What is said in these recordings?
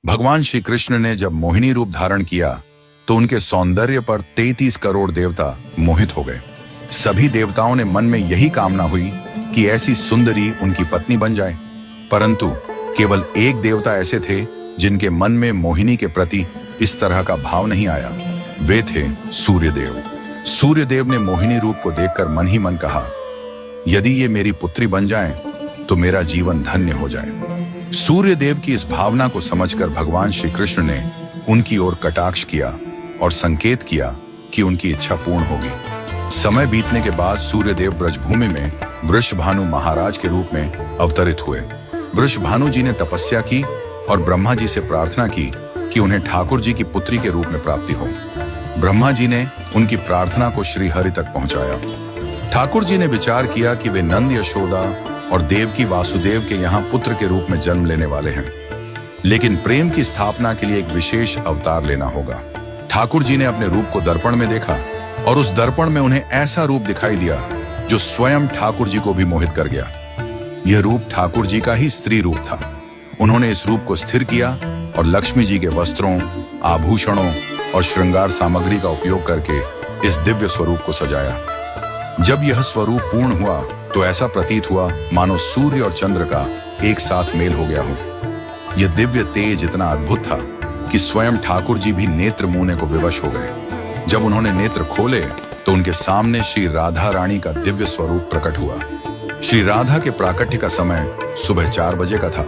भगवान श्री कृष्ण ने जब मोहिनी रूप धारण किया तो उनके सौंदर्य पर 33 करोड़ देवता मोहित हो गए। सभी देवताओं ने मन में यही कामना हुई कि ऐसी सुंदरी उनकी पत्नी बन जाए, परंतु केवल एक देवता ऐसे थे जिनके मन में मोहिनी के प्रति इस तरह का भाव नहीं आया। वे थे सूर्यदेव। सूर्यदेव ने मोहिनी रूप को देखकर मन ही मन कहा, यदि ये मेरी पुत्री बन जाए तो मेरा जीवन धन्य हो जाए। सूर्यदेव की इस भावना को समझकर भगवान श्री कृष्ण ने उनकी ओर कटाक्ष किया और संकेत किया कि उनकी इच्छा पूर्ण होगी। समय बीतने के बाद सूर्यदेव ब्रजभूमि में वृषभानु महाराज के रूप में अवतरित हुए। वृषभानु जी ने तपस्या की और ब्रह्मा जी से प्रार्थना की कि उन्हें ठाकुर जी की पुत्री के रूप में प्राप्ति हो। ब्रह्मा जी ने उनकी प्रार्थना को श्री हरि तक पहुंचाया। ठाकुर जी ने विचार किया कि वे नंद यशोदा और देवकी वासुदेव के यहाँ पुत्र के रूप में जन्म लेने वाले हैं, लेकिन प्रेम की स्थापना के लिए एक विशेष अवतार लेना होगा। ठाकुर जी ने अपने रूप को दर्पण में देखा और उस दर्पण में उन्हें ऐसा रूप दिखाई दिया जो स्वयं ठाकुर जी को भी मोहित कर गया। यह रूप ठाकुर जी का ही स्त्री रूप था। उन्होंने इस रूप को स्थिर किया और लक्ष्मी जी के वस्त्रों, आभूषणों और श्रृंगार सामग्री का उपयोग करके इस दिव्य स्वरूप को सजाया। जब यह स्वरूप पूर्ण हुआ तो ऐसा प्रतीत हुआ मानो सूर्य और चंद्र का एक साथ मेल हो गया हो। यह दिव्य तेज इतना अद्भुत था कि स्वयं ठाकुर जी भी नेत्र मूने को विवश हो गए। जब उन्होंने नेत्र खोले तो उनके सामने श्री राधा रानी का दिव्य स्वरूप प्रकट हुआ। श्री राधा के प्राकट्य का समय सुबह 4 बजे का था,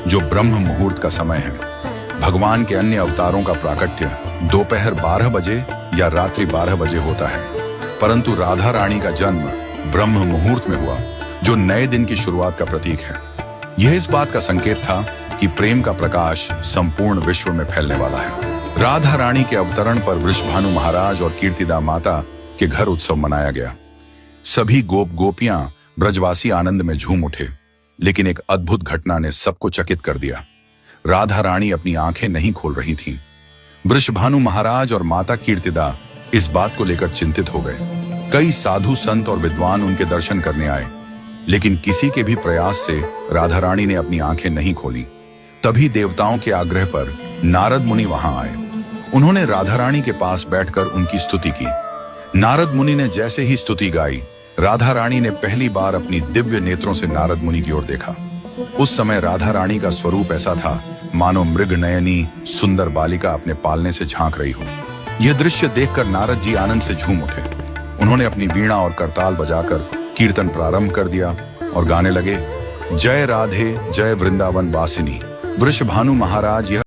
जो ब्रह्म मुहूर्त का समय है। भगवान के अन्य अवतारों का प्राकट्य दोपहर 12 बजे या रात्रि 12 बजे होता है, परंतु राधा रानी का जन्म ब्रह्म मुहूर्त में हुआ, जो नए दिन की शुरुआत का प्रतीक है। यह इस बात का संकेत था कि प्रेम का प्रकाश संपूर्ण विश्व में फैलने वाला है। राधा रानी के अवतरण पर वृषभानु महाराज और कीर्तिदा माता के घर उत्सव मनाया गया। सभी गोप गोपियां ब्रजवासी आनंद में झूम उठे, लेकिन एक अद्भुत घटना ने सबको चकित कर दिया। राधा रानी अपनी आंखें नहीं खोल रही थीं। वृषभानु महाराज और माता कीर्तिदा इस बात को लेकर चिंतित हो गए। कई साधु संत और विद्वान उनके दर्शन करने आए, लेकिन किसी के भी प्रयास से राधा रानी ने अपनी आंखें नहीं खोली। तभी देवताओं के आग्रह पर नारद मुनि वहां आए। उन्होंने राधा रानी के पास बैठकर उनकी स्तुति की। नारद मुनि ने जैसे ही स्तुति गाई, राधा रानी ने पहली बार अपनी दिव्य नेत्रों से नारद मुनि की ओर देखा। उस समय राधा रानी का स्वरूप ऐसा था मानो मृग नयनी सुंदर बालिका अपने पालने से झांक रही हो। यह दृश्य देखकर नारद जी आनंद से झूम उठे। उन्होंने अपनी वीणा और करताल बजाकर कीर्तन प्रारंभ कर दिया और गाने लगे, जय राधे जय वृंदावन वासिनी। वृषभानु महाराज यह